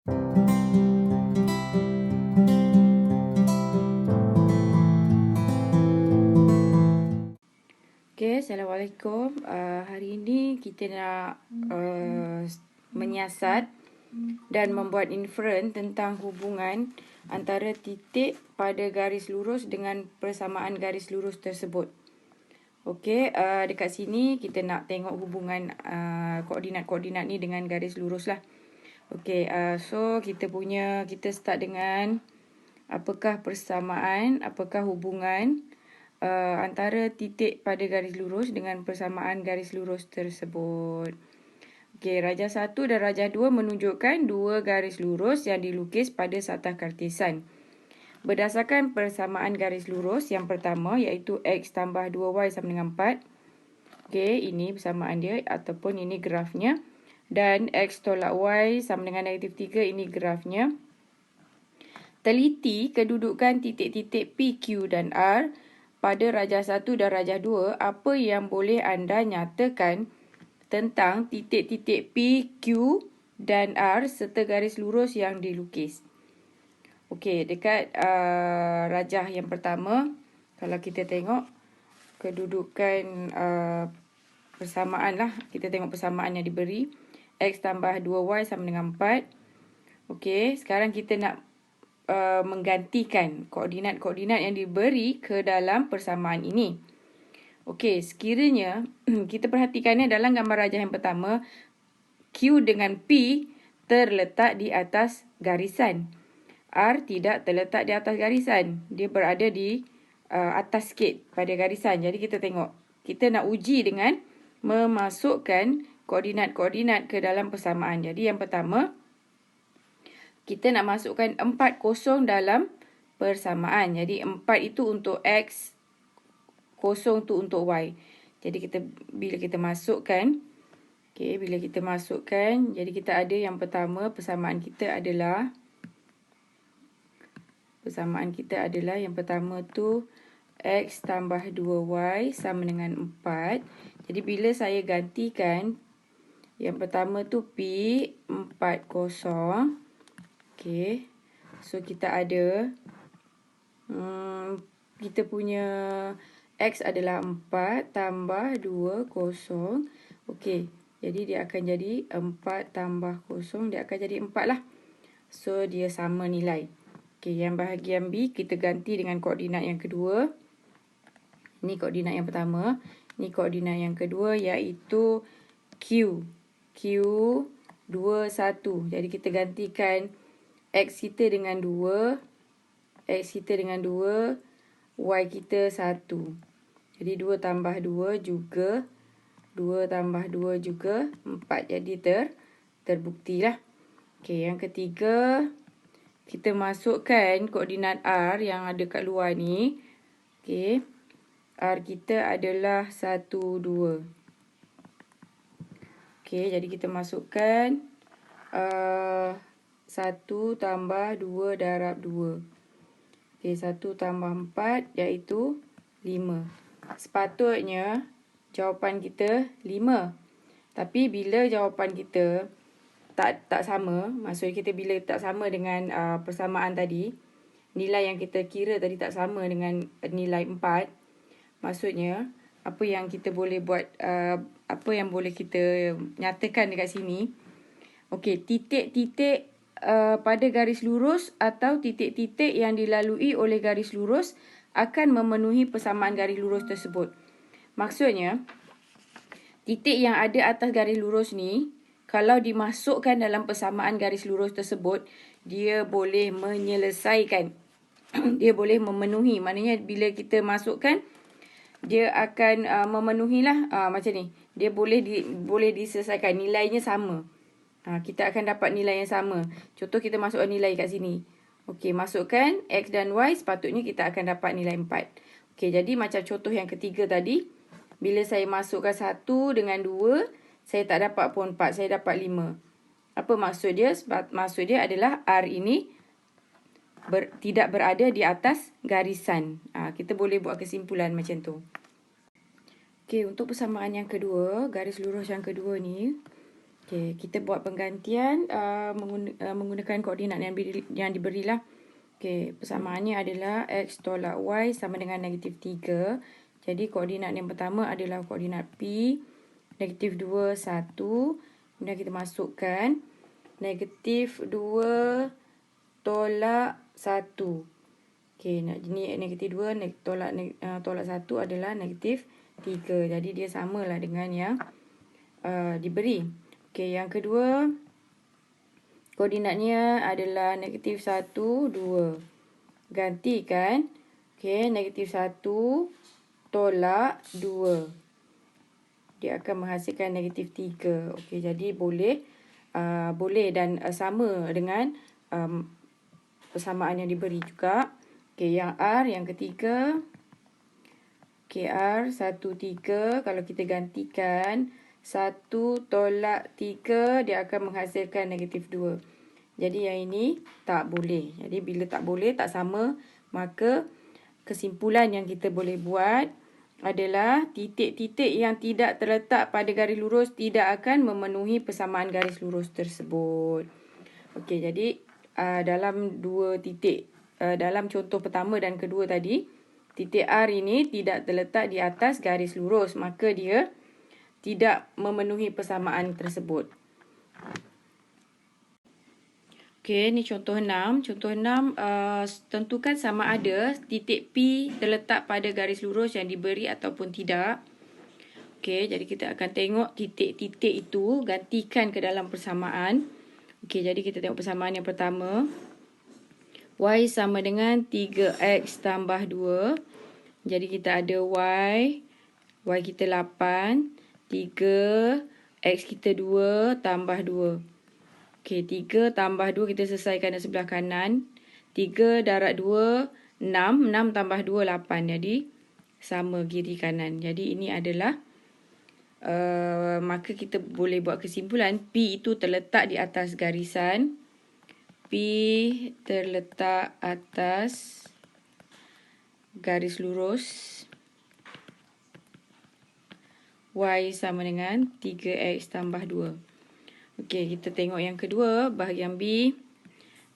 Okay, Assalamualaikum. Hari ini kita nak menyiasat dan membuat inferen tentang hubungan antara titik pada garis lurus dengan persamaan garis lurus tersebut. Okey, dekat sini kita nak tengok hubungan koordinat-koordinat ni dengan garis lurus lah. Okey, so kita start dengan apakah persamaan, apakah hubungan antara titik pada garis lurus dengan persamaan garis lurus tersebut. Okey, rajah 1 dan rajah 2 menunjukkan dua garis lurus yang dilukis pada satah kartesan. Berdasarkan persamaan garis lurus yang pertama iaitu X tambah 2Y sama dengan 4. Okey, ini persamaan dia ataupun ini grafnya. Dan X tolak Y sama dengan negatif 3, ini grafnya. Teliti kedudukan titik-titik P, Q dan R pada rajah 1 dan rajah 2, apa yang boleh anda nyatakan tentang titik-titik P, Q dan R serta garis lurus yang dilukis. Okey, dekat rajah yang pertama, kalau kita tengok kedudukan persamaan lah, kita tengok persamaan yang diberi. X tambah 2Y sama dengan 4. Okey, sekarang kita nak menggantikan koordinat-koordinat yang diberi ke dalam persamaan ini. Okey, sekiranya kita perhatikannya dalam gambar rajah yang pertama, Q dengan P terletak di atas garisan. R tidak terletak di atas garisan. Dia berada di atas sikit pada garisan. Jadi kita tengok, kita nak uji dengan memasukkan koordinat-koordinat ke dalam persamaan. Jadi yang pertama, kita nak masukkan 4 kosong dalam persamaan. Jadi 4 itu untuk X, kosong tu untuk Y. Jadi bila kita masukkan, jadi kita ada yang pertama, persamaan kita adalah yang pertama tu X tambah 2Y sama dengan 4. Jadi bila saya gantikan, yang pertama tu P 4 kosong. Okey, so kita ada kita punya X adalah 4 tambah 2 kosong. Okey, jadi dia akan jadi 4 tambah kosong, dia akan jadi 4 lah. So dia sama nilai. Okey, yang bahagian B kita ganti dengan koordinat yang kedua. Ini koordinat yang pertama, ini koordinat yang kedua iaitu Q 21. Jadi kita gantikan X kita dengan 2, X kita dengan 2, Y kita 1. Jadi 2 tambah 2 juga 4. Jadi terbuktilah. Okey, yang ketiga, kita masukkan koordinat R yang ada kat luar ni. Okey, R kita adalah 1, 2. Okey, jadi kita masukkan 1 tambah 2 darab 2. Okey, 1 tambah 4 iaitu 5. Sepatutnya jawapan kita 5. Tapi bila jawapan kita tak sama, maksudnya kita bila tak sama dengan persamaan tadi, nilai yang kita kira tadi tak sama dengan nilai 4, maksudnya apa yang kita boleh buat, apa yang boleh kita nyatakan dekat sini. Okey, titik-titik pada garis lurus atau titik-titik yang dilalui oleh garis lurus akan memenuhi persamaan garis lurus tersebut. Maksudnya, titik yang ada atas garis lurus ni, kalau dimasukkan dalam persamaan garis lurus tersebut, dia boleh menyelesaikan. Dia boleh memenuhi. Maknanya bila kita masukkan, dia akan memenuhilah macam ni. Dia boleh diselesaikan. Nilainya sama. Kita akan dapat nilai yang sama. Contoh kita masukkan nilai kat sini. Okey, masukkan X dan Y, sepatutnya kita akan dapat nilai 4. Okey, jadi macam contoh yang ketiga tadi, bila saya masukkan 1 dengan 2, saya tak dapat pun 4, saya dapat 5. Apa maksud dia? Maksud dia adalah R ini tidak berada di atas garisan. Kita boleh buat kesimpulan macam tu. Okey, untuk persamaan yang kedua, garis lurus yang kedua ni, Okey, kita buat penggantian menggunakan koordinat yang diberilah. Okey, persamaannya adalah X tolak Y sama dengan negatif 3. Jadi koordinat yang pertama adalah koordinat P, negatif 2, 1. Kemudian kita masukkan negatif 2 tolak 1. Okey, ini negatif 2 tolak 1 adalah negatif 3. Jadi dia samalah dengan yang diberi. Okey, yang kedua koordinatnya adalah negatif 1, 2. Gantikan. Okey, negatif 1 tolak 2. Dia akan menghasilkan negatif 3. Okey, jadi boleh dan sama dengan persamaan yang diberi juga. Okey, yang R yang ketiga. Okey, R 1, 3. Kalau kita gantikan 1 tolak 3, dia akan menghasilkan negatif 2. Jadi yang ini tak boleh. Jadi bila tak boleh, tak sama, maka kesimpulan yang kita boleh buat adalah titik-titik yang tidak terletak pada garis lurus tidak akan memenuhi persamaan garis lurus tersebut. Okey, jadi dalam dua titik, dalam contoh pertama dan kedua tadi, titik R ini tidak terletak di atas garis lurus, maka dia tidak memenuhi persamaan tersebut. Okey, ni contoh 6. Contoh 6, tentukan sama ada titik P terletak pada garis lurus yang diberi ataupun tidak. Okey, jadi kita akan tengok titik-titik itu, gantikan ke dalam persamaan. Okey, jadi kita tengok persamaan yang pertama. Y sama dengan 3X tambah 2. Jadi kita ada Y kita 8. 3, X kita 2, tambah 2. Okey, 3 tambah 2 kita selesaikan di sebelah kanan. 3 darab 2, 6. 6 tambah 2, 8. Jadi, sama kiri kanan. Jadi, ini adalah, maka kita boleh buat kesimpulan. P itu terletak di atas garisan. P terletak atas garis lurus. Y sama dengan 3X tambah 2. Okey, kita tengok yang kedua, bahagian B.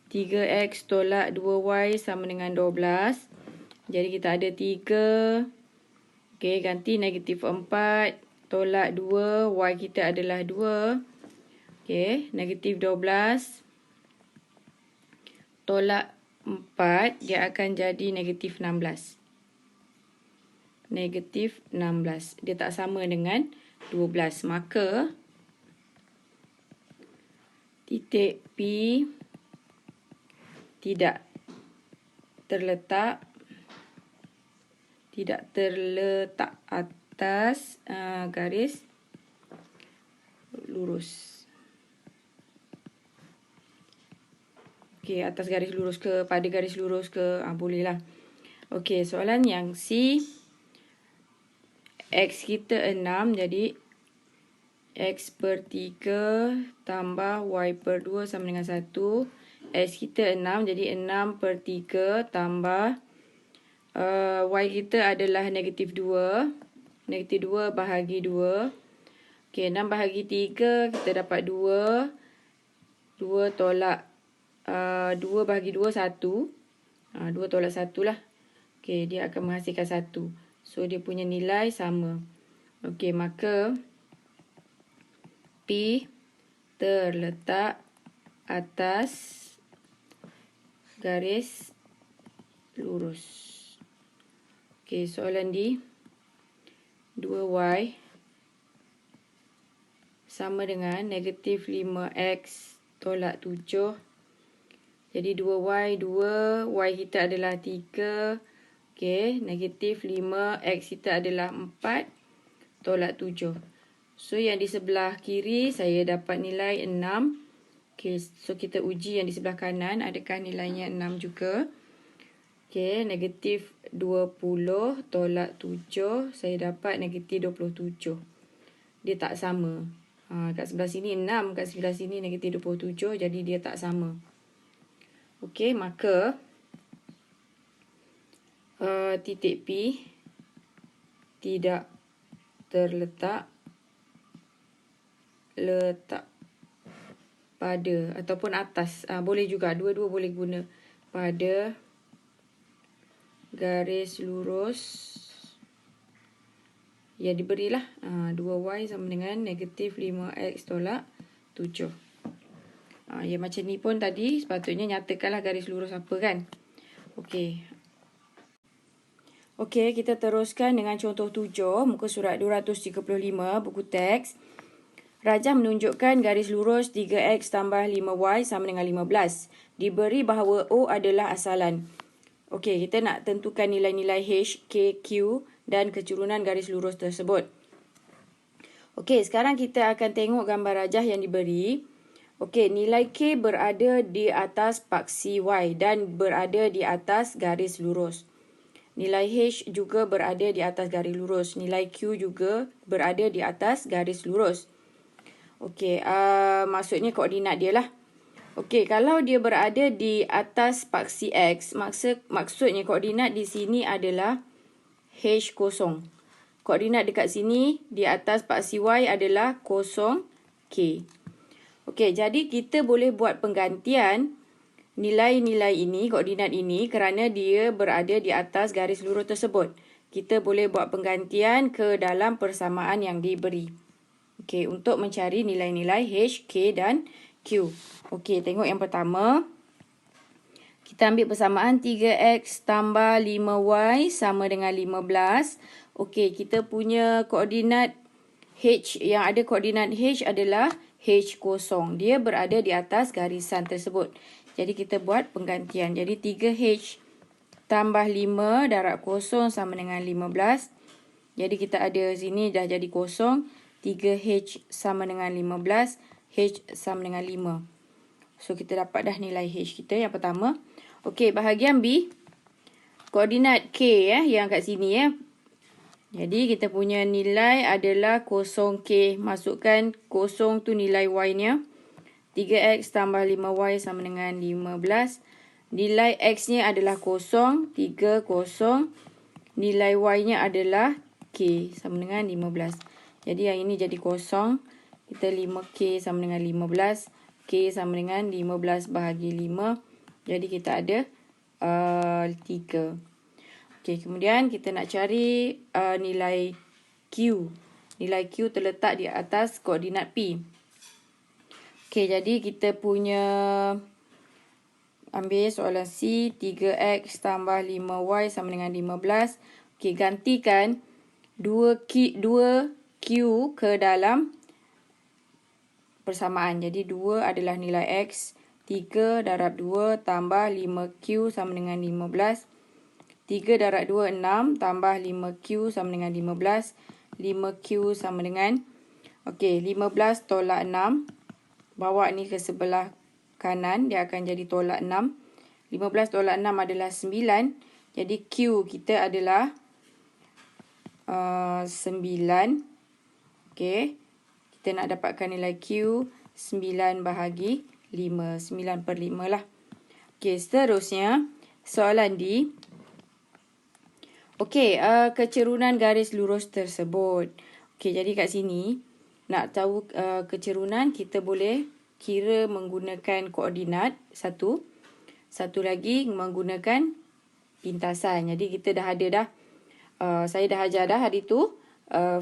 3X tolak 2Y sama dengan 12. Jadi kita ada 3. Okey, ganti negatif 4 tolak 2. Y kita adalah 2. Okey, negatif 12 tolak 4. Dia akan jadi negatif 16. Negatif 16. Dia tak sama dengan 12. Maka titik P tidak terletak atas garis lurus. Okey, atas garis lurus ke, pada garis lurus ke, bolehlah. Okey, soalan yang C. X kita 6, jadi X per 3 tambah Y per 2 sama dengan 1. X kita 6, jadi 6 per 3 tambah Y kita adalah negatif 2. Negatif 2 bahagi 2. Okey, 6 bahagi 3, kita dapat 2. 2 tolak 2 bahagi 2, 1. 2 tolak 1 lah. Okey, dia akan menghasilkan 1. So, dia punya nilai sama. Okey, maka P terletak atas garis lurus. Okey, soalan D. 2Y sama dengan negatif 5X tolak 7. Jadi 2Y, 2. Y kita adalah 3. Okey, negatif 5, X kita adalah 4 tolak 7. So, yang di sebelah kiri saya dapat nilai 6. Okey, so kita uji yang di sebelah kanan. Adakah nilainya 6 juga? Okey, negatif 20 tolak 7. Saya dapat negatif 27. Dia tak sama. Kat sebelah sini 6, kat sebelah sini negatif 27. Jadi dia tak sama. Okey, maka titik P tidak terletak pada ataupun atas. Boleh juga, dua-dua boleh guna. Pada garis lurus yang diberilah 2y sama dengan negatif 5x tolak 7. Ya macam ni pun tadi sepatutnya nyatakanlah garis lurus apa kan. Okey. Okey, kita teruskan dengan contoh 7, muka surat 235, buku teks. Rajah menunjukkan garis lurus 3x tambah 5y sama dengan 15. Diberi bahawa O adalah asalan. Okey, kita nak tentukan nilai-nilai H, K, Q dan kecurunan garis lurus tersebut. Okey, sekarang kita akan tengok gambar rajah yang diberi. Okey, nilai K berada di atas paksi Y dan berada di atas garis lurus. Nilai H juga berada di atas garis lurus. Nilai Q juga berada di atas garis lurus. Okey, maksudnya koordinat dia lah. Okey, kalau dia berada di atas paksi X, maksudnya koordinat di sini adalah H0. Koordinat dekat sini di atas paksi Y adalah 0K. Okey, jadi kita boleh buat penggantian nilai-nilai ini, koordinat ini kerana dia berada di atas garis lurus tersebut. Kita boleh buat penggantian ke dalam persamaan yang diberi. Okey, untuk mencari nilai-nilai H, K dan Q. Okey, tengok yang pertama. Kita ambil persamaan 3x tambah 5y sama dengan 15. Okey, kita punya koordinat H, yang ada koordinat H adalah H0. Dia berada di atas garisan tersebut. Jadi kita buat penggantian. Jadi 3H tambah 5 darab 0 sama dengan 15. Jadi kita ada sini dah jadi 0. 3H sama dengan 15. H sama dengan 5. So kita dapat dah nilai H kita yang pertama. Okey, bahagian B. Koordinat K yang kat sini Jadi kita punya nilai adalah 0K. Masukkan 0 tu nilai Y-nya. 3X tambah 5Y sama dengan 15. Nilai X-nya adalah 0. 3, 0. Nilai Y-nya adalah K sama dengan 15. Jadi yang ini jadi 0. Kita 5K sama dengan 15. K sama dengan 15 bahagi 5. Jadi kita ada 3. Okey, kemudian kita nak cari nilai Q. Nilai Q terletak di atas koordinat P. Okey, jadi kita punya ambil soalan C. 3X tambah 5Y sama dengan 15. Okey, gantikan 2Q ke dalam persamaan. Jadi 2 adalah nilai X. 3 darab 2 tambah 5Q sama dengan 15. 3 darab 2, 6 tambah 5Q sama dengan 15. 5Q sama dengan, okey, 15 tolak 6. Bawa ni ke sebelah kanan, dia akan jadi tolak 6. 15 tolak 6 adalah 9. Jadi Q kita adalah 9. Okey, kita nak dapatkan nilai Q 9 bahagi 5. 9/5 lah. Okey, seterusnya soalan D. Okey, kecerunan garis lurus tersebut. Okey, jadi kat sini nak tahu kecerunan, kita boleh kira menggunakan koordinat satu. Satu lagi menggunakan pintasan. Jadi kita dah ada dah. Saya dah ajar dah hari tu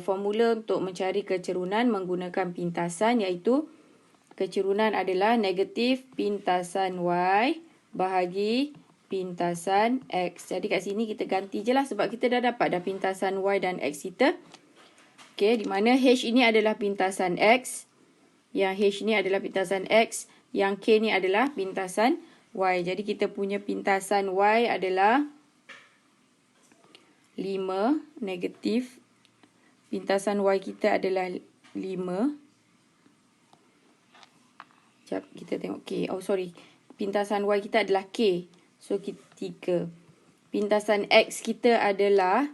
formula untuk mencari kecerunan menggunakan pintasan, iaitu kecerunan adalah negatif pintasan Y bahagi pintasan X. Jadi kat sini kita ganti je lah sebab kita dah dapat dah pintasan Y dan X kita. Okey, di mana H ini adalah pintasan X. Yang H ni adalah pintasan X. Yang K ni adalah pintasan Y. Jadi kita punya pintasan Y adalah 5 negatif. Pintasan Y kita adalah 5. Sekejap, kita tengok K. Oh, sorry. Pintasan Y kita adalah K. So, kita 3. Pintasan X kita adalah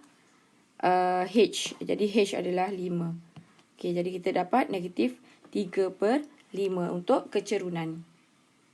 H. Jadi, H adalah 5. Okey, jadi kita dapat negatif 3/5 untuk kecerunan.